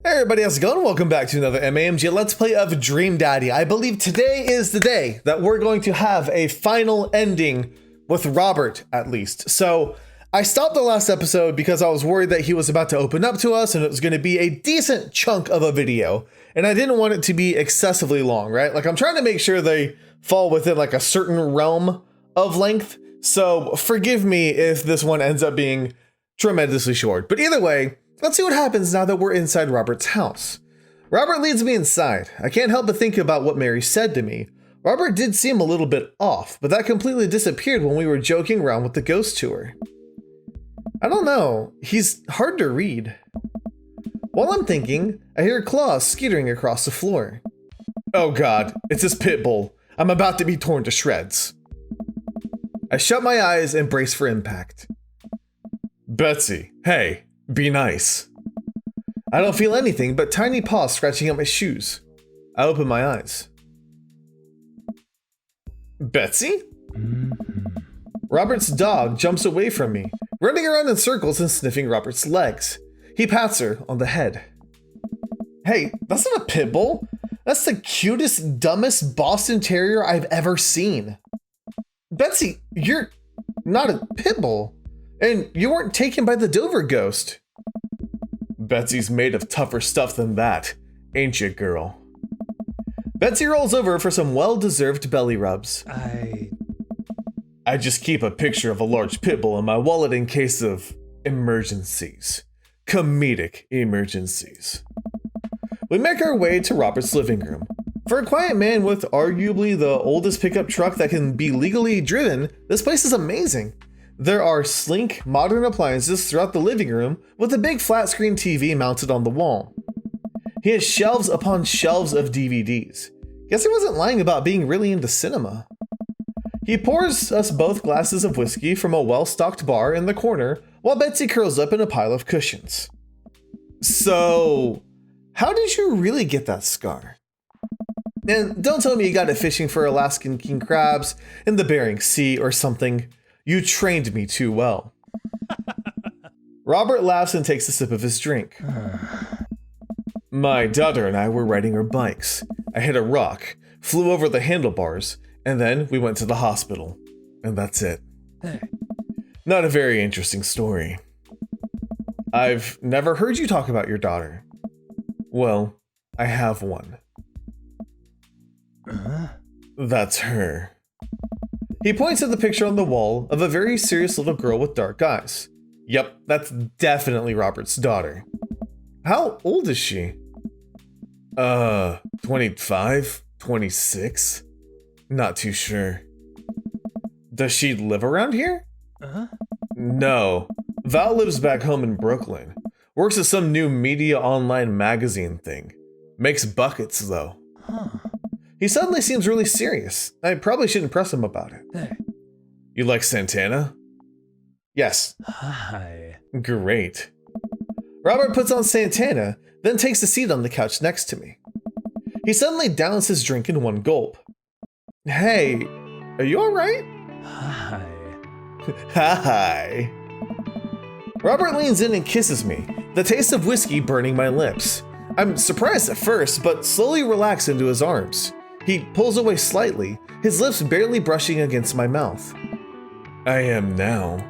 Hey everybody, how's it going? Welcome back to another MAMG Let's Play of Dream Daddy. I believe today is the day that we're going to have a final ending with Robert, at least. So I stopped the last episode because I was worried that he was about to open up to us and it was going to be a decent chunk of a video. And I didn't want it to be excessively long, right? Like I'm trying to make sure they fall within like a certain realm of length. So forgive me if this one ends up being tremendously short. But either way, let's see what happens now that we're inside Robert's house. Robert leads me inside. I can't help but think about what Mary said to me. Robert did seem a little bit off, but that completely disappeared when we were joking around with the ghost tour. I don't know, he's hard to read. While I'm thinking, I hear claws skittering across the floor. Oh god, it's his pit bull. I'm about to be torn to shreds. I shut my eyes and brace for impact. Betsy, hey. Be nice. I don't feel anything but tiny paws scratching at my shoes. I open my eyes. Betsy? Robert's dog jumps away from me, running around in circles and sniffing Robert's legs. He pats her on the head. Hey, that's not a pit bull. That's the cutest, dumbest Boston Terrier I've ever seen. Betsy, you're not a pit bull. And you weren't taken by the Dover ghost. Betsy's made of tougher stuff than that, ain't you, girl? Betsy rolls over for some well-deserved belly rubs. I just keep a picture of a large pit bull in my wallet in case of emergencies. Comedic emergencies. We make our way to Robert's living room. For a quiet man with arguably the oldest pickup truck that can be legally driven, this place is amazing. There are sleek, modern appliances throughout the living room with a big flat screen TV mounted on the wall. He has shelves upon shelves of DVDs. Guess he wasn't lying about being really into cinema. He pours us both glasses of whiskey from a well-stocked bar in the corner while Betsy curls up in a pile of cushions. So, how did you really get that scar? And don't tell me you got it fishing for Alaskan king crabs in the Bering Sea or something. You trained me too well. Robert laughs and takes a sip of his drink. My daughter and I were riding our bikes. I hit a rock, flew over the handlebars, and then we went to the hospital. And that's it. Not a very interesting story. I've never heard you talk about your daughter. Well, I have one. That's her. He points at the picture on the wall of a very serious little girl with dark eyes. Yep, that's definitely Robert's daughter. How old is she? 25? 26? Not too sure. Does she live around here? No. Val lives back home in Brooklyn. Works at some new media online magazine thing. Makes buckets, though. He suddenly seems really serious. I probably shouldn't press him about it. You like Santana? Yes. Hi. Great. Robert puts on Santana, then takes a seat on the couch next to me. He suddenly downs his drink in one gulp. Hey, are you alright? Hi. Hi. Robert leans in and kisses me, the taste of whiskey burning my lips. I'm surprised at first, but slowly relax into his arms. He pulls away slightly, his lips barely brushing against my mouth. I am now.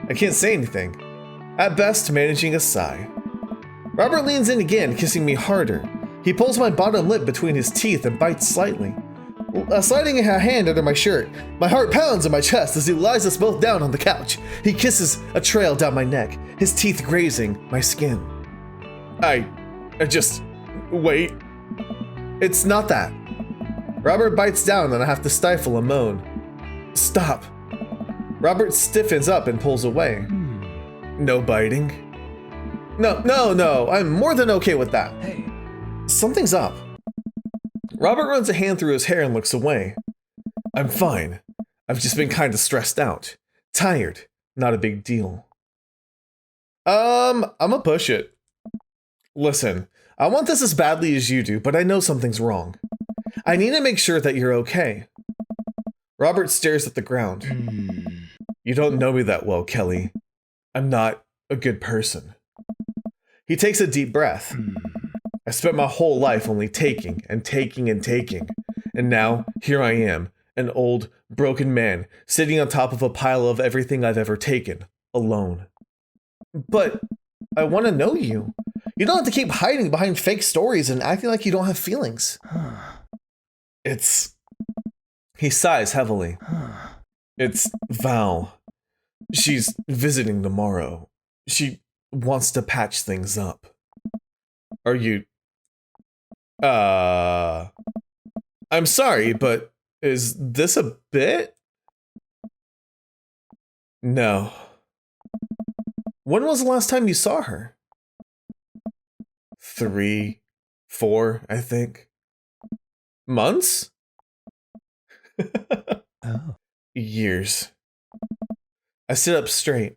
I can't say anything, at best managing a sigh. Robert leans in again, kissing me harder. He pulls my bottom lip between his teeth and bites slightly. Sliding a hand under my shirt, my heart pounds in my chest as he lies us both down on the couch. He kisses a trail down my neck, his teeth grazing my skin. I just... wait. It's not that. Robert bites down and I have to stifle a moan. Stop. Robert stiffens up and pulls away. No biting? No, I'm more than okay with that. Hey. Something's up. Robert runs a hand through his hair and looks away. I'm fine. I've just been kind of stressed out. Tired. Not a big deal. I'ma push it. Listen, I want this as badly as you do, but I know something's wrong. I need to make sure that you're okay. Robert stares at the ground. You don't know me that well, Kelly. I'm not a good person. He takes a deep breath. I spent my whole life only taking and taking and taking. And now, here I am, an old, broken man, sitting on top of a pile of everything I've ever taken, alone. But I want to know you. You don't have to keep hiding behind fake stories and acting like you don't have feelings. He sighs heavily. It's Val. She's visiting tomorrow. She wants to patch things up. Are you... I'm sorry, but is this a bit? No. When was the last time you saw her? 3, 4, I think. Months? Oh. Years. I sit up straight.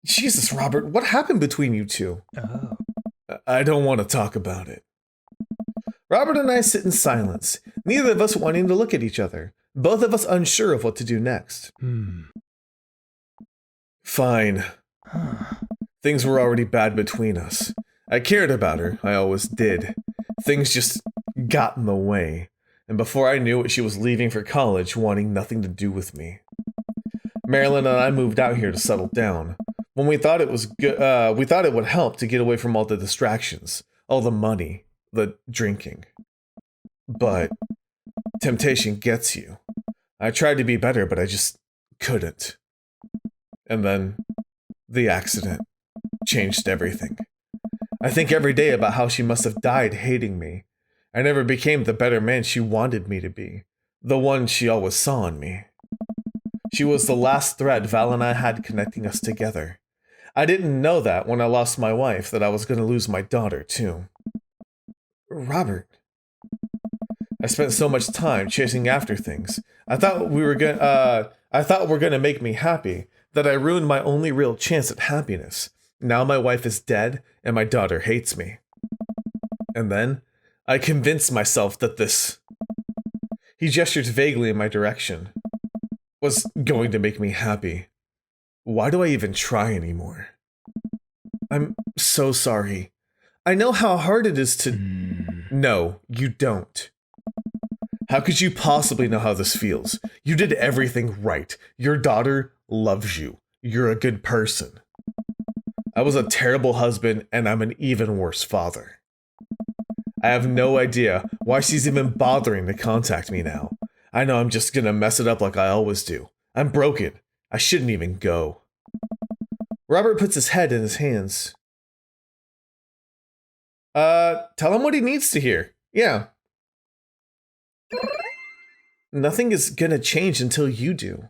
Jesus, Robert, what happened between you two? Oh. I don't want to talk about it. Robert and I sit in silence, neither of us wanting to look at each other, both of us unsure of what to do next. Fine. Things were already bad between us. I cared about her, I always did. Things just got in the way, and before I knew it, she was leaving for college, wanting nothing to do with me. Marilyn and I moved out here to settle down. When we thought it was good, we thought it would help to get away from all the distractions, all the money, the drinking. But temptation gets you. I tried to be better, but I just couldn't. And then the accident changed everything. I think every day about how she must have died hating me. I never became the better man she wanted me to be, the one she always saw in me. She was the last thread Val and I had connecting us together. I didn't know that when I lost my wife, that I was going to lose my daughter too. Robert. I spent so much time chasing after things. I thought were gonna make me happy, that I ruined my only real chance at happiness. Now my wife is dead and my daughter hates me. And then I convinced myself that this... He gestures vaguely in my direction. Was going to make me happy. Why do I even try anymore? I'm so sorry. I know how hard it is to... No, you don't. How could you possibly know how this feels? You did everything right. Your daughter loves you. You're a good person. I was a terrible husband, and I'm an even worse father. I have no idea why she's even bothering to contact me now. I know I'm just gonna mess it up like I always do. I'm broken. I shouldn't even go. Robert puts his head in his hands. Tell him what he needs to hear. Yeah. Nothing is gonna change until you do.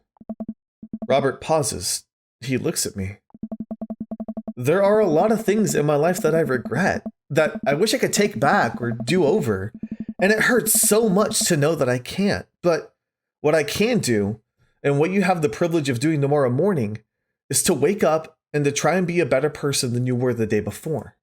Robert pauses. He looks at me. There are a lot of things in my life that I regret, that I wish I could take back or do over, and it hurts so much to know that I can't. But what I can do, and what you have the privilege of doing tomorrow morning, is to wake up and to try and be a better person than you were the day before.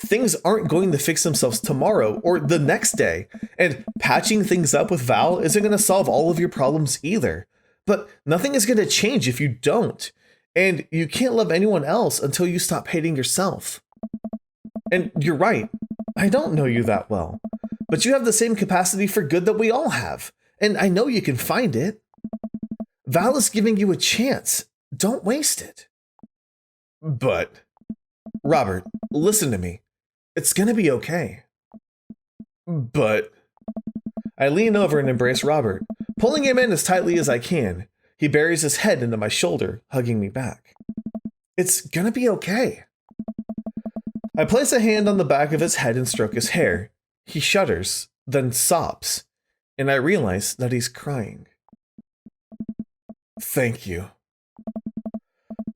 Things aren't going to fix themselves tomorrow or the next day, and patching things up with Val isn't going to solve all of your problems either. But nothing is going to change if you don't, and you can't love anyone else until you stop hating yourself. And you're right, I don't know you that well, but you have the same capacity for good that we all have, and I know you can find it. Val is giving you a chance. Don't waste it. But, Robert, listen to me. It's gonna be okay. But... I lean over and embrace Robert, pulling him in as tightly as I can. He buries his head into my shoulder, hugging me back. It's gonna be okay. I place a hand on the back of his head and stroke his hair. He shudders, then sobs, and I realize that he's crying. Thank you.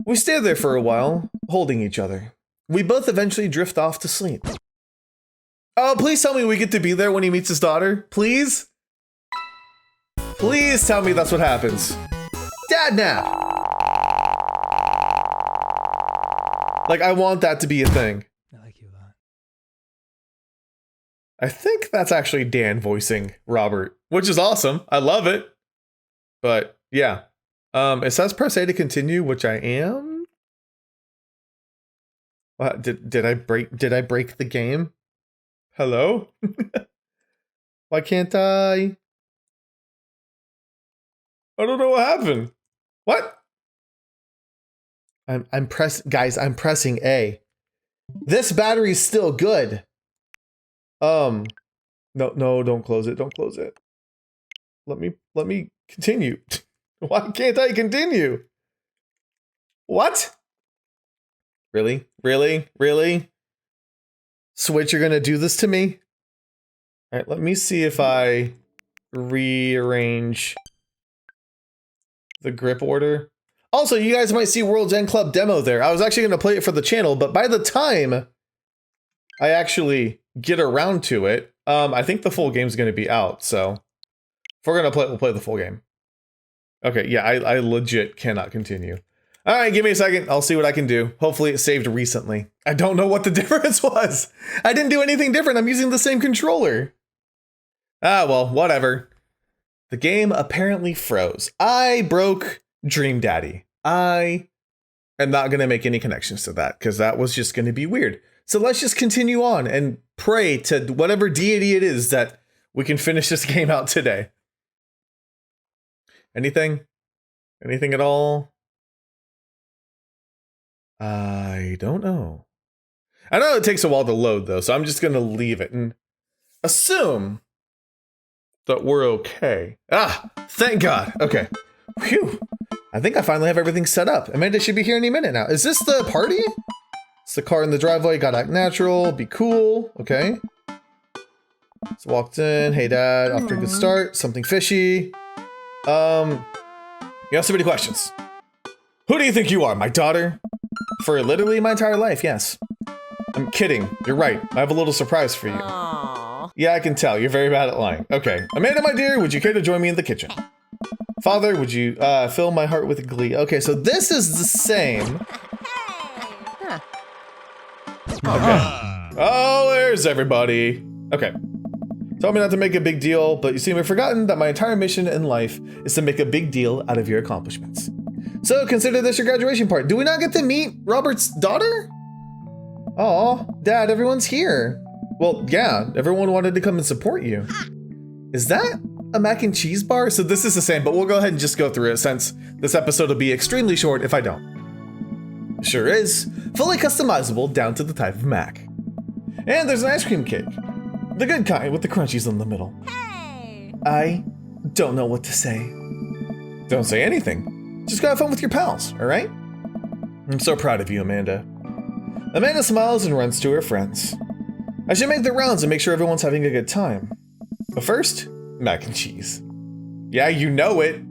We stay there for a while, holding each other. We both eventually drift off to sleep. Oh, please tell me we get to be there when he meets his daughter. Please? Please tell me that's what happens. Dad nap! Like, I want that to be a thing. I like you a lot. I think that's actually Dan voicing Robert, which is awesome. I love it. But, yeah. It says press A to continue, which I am. What, did I break the game? Hello? Why can't I? I don't know what happened. What? I'm pressing A. This battery's still good. No, don't close it. Don't close it. Let me continue. Why can't I continue? What? Really? Switch, you're gonna do this to me? All right, let me see if I rearrange the grip order. Also, you guys might see World's End Club demo there. I was actually gonna play it for the channel, but by the time I actually get around to it, I think the full game's gonna be out, so if we're gonna play it, we'll play the full game. Okay, yeah, I legit cannot continue. All right, give me a second. I'll see what I can do. Hopefully it saved recently. I don't know what the difference was. I didn't do anything different. I'm using the same controller. Ah, well, whatever. The game apparently froze. I broke Dream Daddy. I am not going to make any connections to that because that was just going to be weird. So let's just continue on and pray to whatever deity it is that we can finish this game out today. Anything? Anything at all? I don't know. I know it takes a while to load though, so I'm just going to leave it and assume that we're okay. Ah, thank God. Okay. Phew. I think I finally have everything set up. Amanda should be here any minute now. Is this the party? It's the car in the driveway. Gotta act natural. Be cool. Okay. So walked in. Hey, Dad. Off to a good start. Something fishy. You have so many questions. Who do you think you are? My daughter? For literally my entire life, yes. I'm kidding. You're right. I have a little surprise for you. Aww. Yeah, I can tell. You're very bad at lying. Okay. Amanda, my dear, would you care to join me in the kitchen? Father, would you fill my heart with glee? Okay, so this is the same. Huh. Okay. Oh, there's everybody. Okay. Told me not to make a big deal, but you seem to have forgotten that my entire mission in life is to make a big deal out of your accomplishments. So consider this your graduation part. Do we not get to meet Robert's daughter? Aw, Dad, everyone's here. Well, yeah, everyone wanted to come and support you. Is that a mac and cheese bar? So this is the same, but we'll go ahead and just go through it since this episode will be extremely short if I don't. Sure is. Fully customizable down to the type of mac. And there's an ice cream cake. The good kind with the crunchies in the middle. Hey. I don't know what to say. Don't say anything. Just go have fun with your pals, all right? I'm so proud of you, Amanda. Amanda smiles and runs to her friends. I should make the rounds and make sure everyone's having a good time. But first, mac and cheese. Yeah, you know it.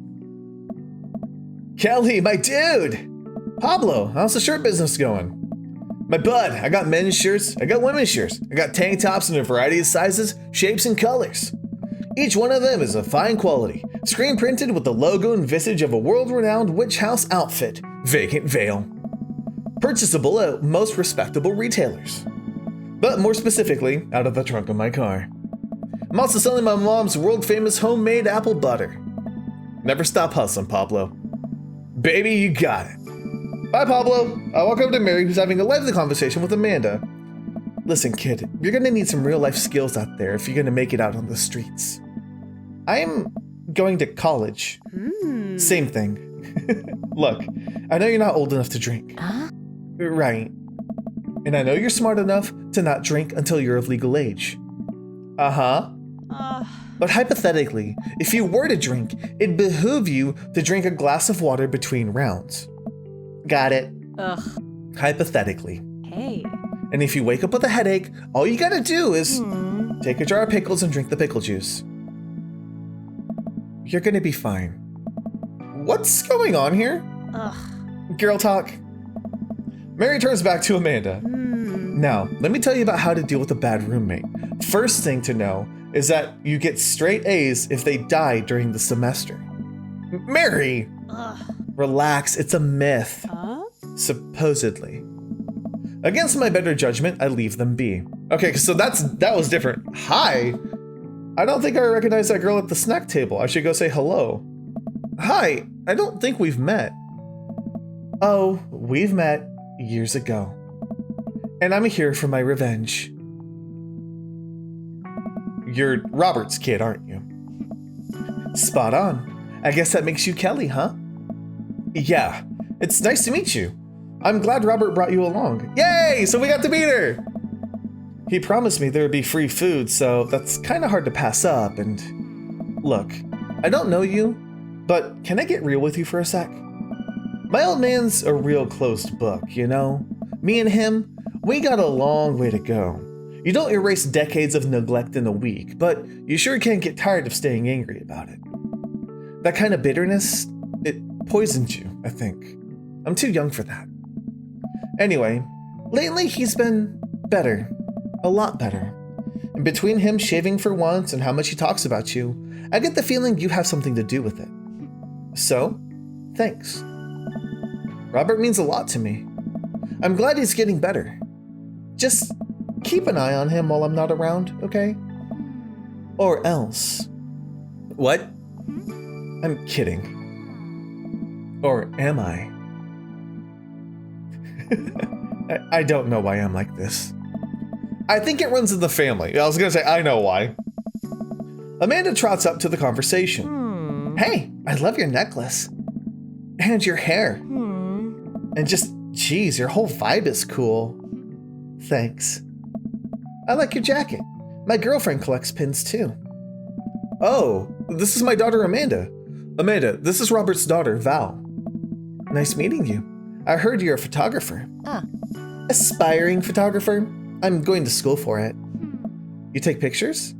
Kelly, my dude! Pablo, how's the shirt business going? My bud, I got men's shirts, I got women's shirts, I got tank tops in a variety of sizes, shapes, and colors. Each one of them is of fine quality, screen printed with the logo and visage of a world-renowned witch house outfit, Vacant Veil. Purchasable at most respectable retailers. But more specifically, out of the trunk of my car. I'm also selling my mom's world-famous homemade apple butter. Never stop hustling, Pablo. Baby, you got it. Bye, Pablo. I walk over to Mary, who's having a lively conversation with Amanda. Listen, kid, you're gonna need some real-life skills out there if you're gonna make it out on the streets. I'm going to college. Same thing. Look, I know you're not old enough to drink. Huh? Right. And I know you're smart enough to not drink until you're of legal age. Uh-huh. But hypothetically, if you were to drink, it'd behoove you to drink a glass of water between rounds. Got it. Ugh. Hypothetically. Hey. And if you wake up with a headache, all you gotta do is take a jar of pickles and drink the pickle juice. You're gonna be fine. What's going on here? Ugh. Girl talk. Mary turns back to Amanda. Now, let me tell you about how to deal with a bad roommate. First thing to know is that you get straight A's if they die during the semester. Mary! Ugh. Relax, it's a myth. Huh? Supposedly. Against my better judgment, I leave them be. Okay, so that was different. Hi! I don't think I recognize that girl at the snack table. I should go say hello. Hi, I don't think we've met. Oh, we've met years ago. And I'm here for my revenge. You're Robert's kid, aren't you? Spot on. I guess that makes you Kelly, huh? Yeah, it's nice to meet you. I'm glad Robert brought you along. Yay! So we got to meet her! He promised me there would be free food, so that's kind of hard to pass up, and... Look, I don't know you, but can I get real with you for a sec? My old man's a real closed book, you know? Me and him, we got a long way to go. You don't erase decades of neglect in a week, but you sure can't get tired of staying angry about it. That kind of bitterness, it poisons you, I think. I'm too young for that. Anyway, lately he's been better. A lot better. And between him shaving for once and how much he talks about you, I get the feeling you have something to do with it. So, thanks. Robert means a lot to me. I'm glad he's getting better. Just keep an eye on him while I'm not around, okay? Or else. What? I'm kidding. Or am I? I don't know why I'm like this. I think it runs in the family. I was gonna say, I know why. Amanda trots up to the conversation. Hey, I love your necklace. And your hair. And just, geez, your whole vibe is cool. Thanks. I like your jacket. My girlfriend collects pins too. Oh, this is my daughter Amanda. Amanda, this is Robert's daughter, Val. Nice meeting you. I heard you're a photographer. Aspiring photographer. I'm going to school for it. You take pictures?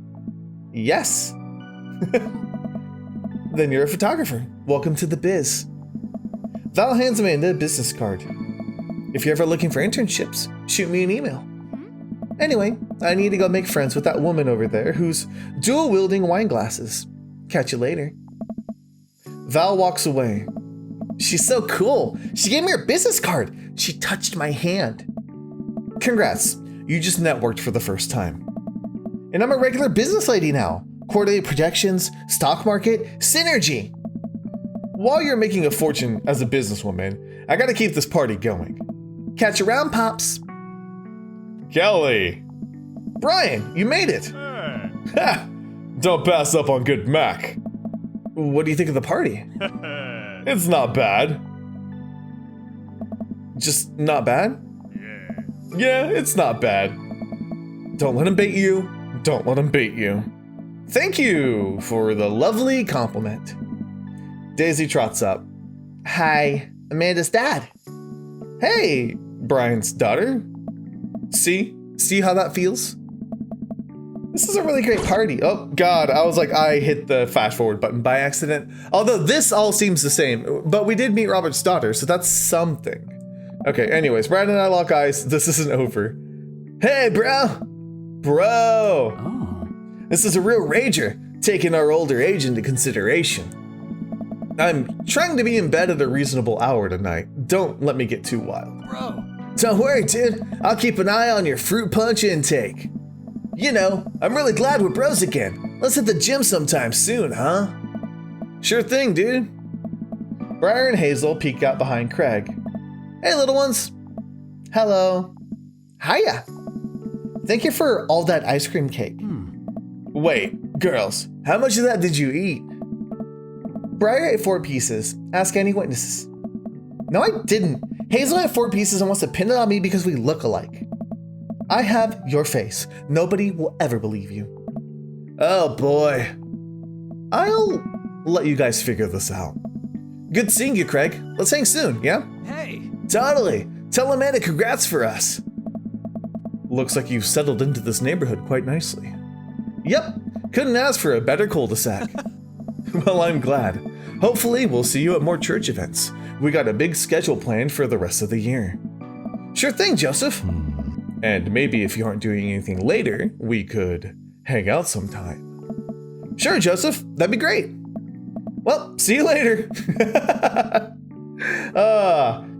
Yes. Then you're a photographer. Welcome to the biz. Val hands Amanda a business card. If you're ever looking for internships, shoot me an email. Anyway, I need to go make friends with that woman over there who's dual-wielding wine glasses. Catch you later. Val walks away. She's so cool. She gave me her business card. She touched my hand. Congrats. You just networked for the first time. And I'm a regular business lady now. Quarterly projections, stock market, synergy. While you're making a fortune as a businesswoman, I gotta keep this party going. Catch you around, Pops. Kelly. Brian, you made it. Ha! Don't pass up on good Mac. What do you think of the party? It's not bad. Just not bad? Yeah, it's not bad. Don't let him bait you. Don't let him bait you. Thank you for the lovely compliment. Daisy trots up. Hi, Amanda's dad. Hey, Brian's daughter. See how that feels? This is a really great party. Oh God, I was like, I hit the fast forward button by accident. Although this all seems the same, but we did meet Robert's daughter, so that's something. Okay, anyways, Brad and I lock eyes. This isn't over. Hey, bro. Bro. Oh. This is a real rager, taking our older age into consideration. I'm trying to be in bed at a reasonable hour tonight. Don't let me get too wild. Bro. Don't worry, dude. I'll keep an eye on your fruit punch intake. You know, I'm really glad we're bros again. Let's hit the gym sometime soon, huh? Sure thing, dude. Briar and Hazel peek out behind Craig. Hey, little ones. Hello. Hiya. Thank you for all that ice cream cake. Wait, girls, how much of that did you eat? Briar ate 4 pieces. Ask any witnesses. No, I didn't. Hazel had 4 pieces and wants to pin it on me because we look alike. I have your face. Nobody will ever believe you. Oh boy. I'll let you guys figure this out. Good seeing you, Craig. Let's hang soon, yeah? Hey. Totally. Tell Amanda congrats for us. Looks like you've settled into this neighborhood quite nicely. Yep. Couldn't ask for a better cul-de-sac. Well, I'm glad. Hopefully, we'll see you at more church events. We got a big schedule planned for the rest of the year. Sure thing, Joseph. And maybe if you aren't doing anything later, we could hang out sometime. Sure, Joseph. That'd be great. Well, see you later.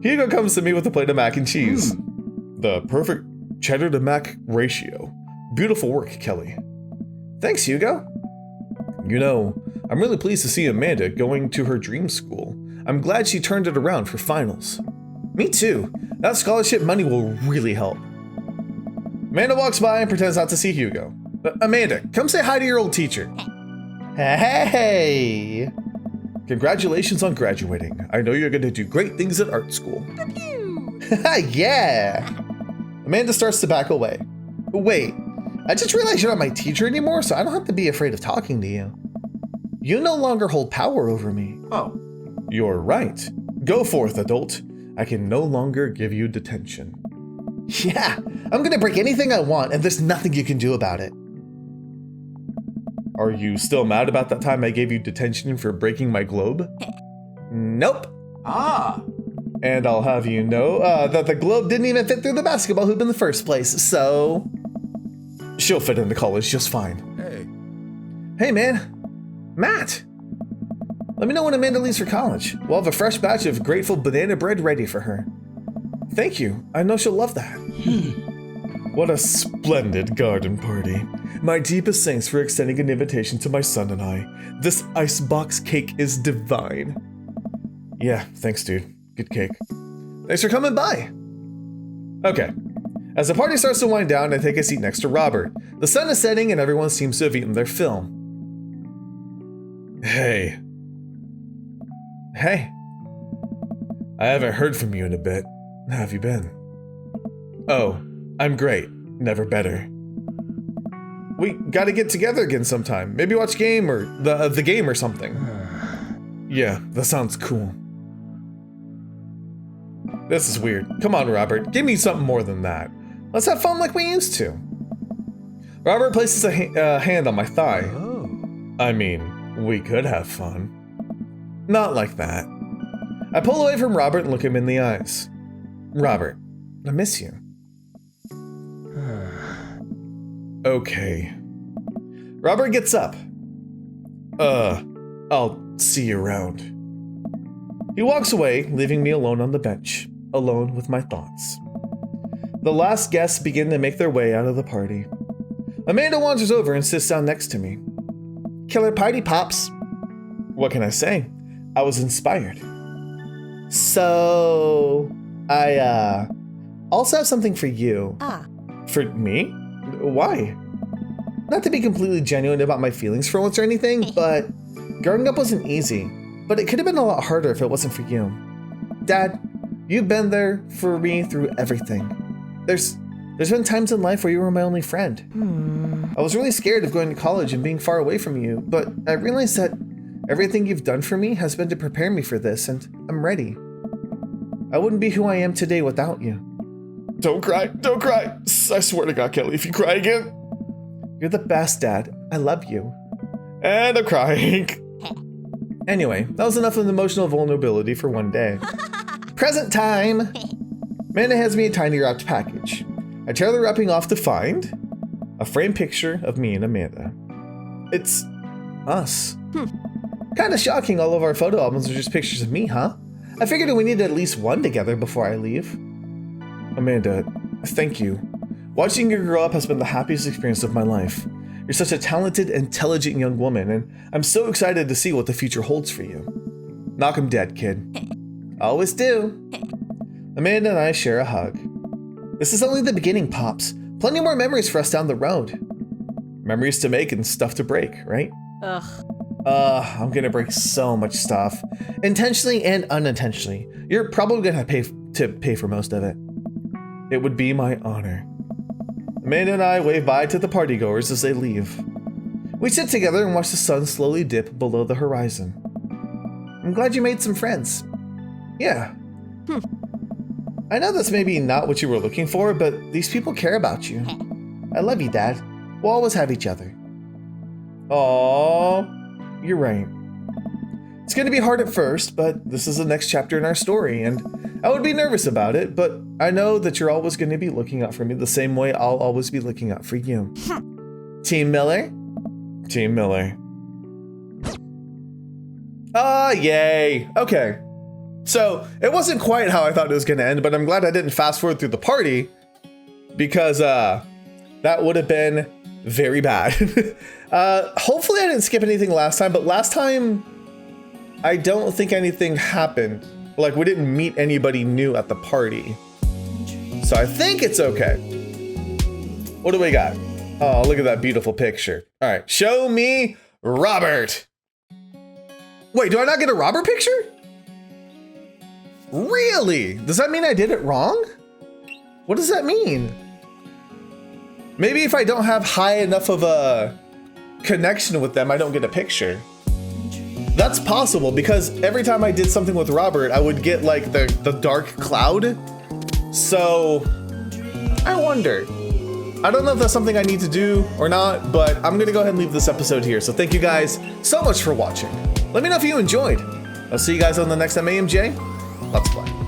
Hugo comes to me with a plate of mac and cheese. The perfect cheddar to mac ratio. Beautiful work, Kelly. Thanks, Hugo. You know, I'm really pleased to see Amanda going to her dream school. I'm glad she turned it around for finals. Me too. That scholarship money will really help. Amanda walks by and pretends not to see Hugo. Amanda, come say hi to your old teacher. Hey! Congratulations on graduating. I know you're gonna do great things at art school. Yeah! Amanda starts to back away. Wait, I just realized you're not my teacher anymore, so I don't have to be afraid of talking to you. You no longer hold power over me. Oh. You're right. Go forth, adult. I can no longer give you detention. Yeah, I'm gonna break anything I want, and there's nothing you can do about it. Are you still mad about that time I gave you detention for breaking my globe? Nope. Ah. And I'll have you know that the globe didn't even fit through the basketball hoop in the first place, so she'll fit into college just fine. Hey man, Matt. Let me know when Amanda leaves for college. We'll have a fresh batch of grateful banana bread ready for her. Thank you. I know she'll love that. What a splendid garden party. My deepest thanks for extending an invitation to my son and I. This icebox cake is divine. Yeah, thanks, dude. Good cake. Thanks for coming by. Okay. As the party starts to wind down, I take a seat next to Robert. The sun is setting and everyone seems to have eaten their fill. Hey. Hey. I haven't heard from you in a bit. How have you been? Oh, I'm great. Never better. We gotta get together again sometime. Maybe watch game or the game or something. Yeah, that sounds cool. This is weird. Come on, Robert. Give me something more than that. Let's have fun like we used to. Robert places a hand on my thigh. Oh. I mean, we could have fun. Not like that. I pull away from Robert and look him in the eyes. Robert, I miss you. Okay. Robert gets up. I'll see you around. He walks away, leaving me alone on the bench, alone with my thoughts. The last guests begin to make their way out of the party. Amanda wanders over and sits down next to me. Killer party, Pops. What can I say? I was inspired. So, I, also have something for you. For me? Why? Not to be completely genuine about my feelings for once or anything, but growing up wasn't easy. But it could have been a lot harder if it wasn't for you. Dad, you've been there for me through everything. There's been times in life where you were my only friend. I was really scared of going to college and being far away from you, but I realized that everything you've done for me has been to prepare me for this, and I'm ready. I wouldn't be who I am today without you. Don't cry, don't cry. I swear to God, Kelly, if you cry again. You're the best, Dad. I love you. And I'm crying. Anyway, that was enough of an emotional vulnerability for one day. Present time! Amanda hands me a tiny wrapped package. I tear the wrapping off to find a framed picture of me and Amanda. It's us. Kinda shocking all of our photo albums are just pictures of me, huh? I figured we needed at least one together before I leave. Amanda, thank you. Watching you grow up has been the happiest experience of my life. You're such a talented, intelligent young woman, and I'm so excited to see what the future holds for you. Knock 'em dead, kid. Always do. Amanda and I share a hug. This is only the beginning, Pops. Plenty more memories for us down the road. Memories to make and stuff to break, right? I'm gonna break so much stuff. Intentionally and unintentionally. You're probably gonna pay for most of it. It would be my honor. Amanda and I wave bye to the partygoers as they leave. We sit together and watch the sun slowly dip below the horizon. I'm glad you made some friends. Yeah. I know that's maybe not what you were looking for, but these people care about you. I love you, Dad. We'll always have each other. Aww, you're right. It's gonna be hard at first, but this is the next chapter in our story, and I would be nervous about it, but I know that you're always gonna be looking out for me the same way I'll always be looking out for you. Team Miller? Team Miller. Ah, yay. Okay. So, it wasn't quite how I thought it was gonna end, but I'm glad I didn't fast forward through the party, because that would have been very bad. Hopefully I didn't skip anything last time, but last time I don't think anything happened. Like, we didn't meet anybody new at the party. So I think it's okay. What do we got? Oh, look at that beautiful picture. All right, show me Robert. Wait, do I not get a Robert picture? Really? Does that mean I did it wrong? What does that mean? Maybe if I don't have high enough of a connection with them, I don't get a picture. That's possible because every time I did something with Robert, I would get like the dark cloud. So I wonder. I don't know if that's something I need to do or not, but I'm gonna go ahead and leave this episode here. So thank you guys so much for watching. Let me know if you enjoyed. I'll see you guys on the next MAMJ. Let's play.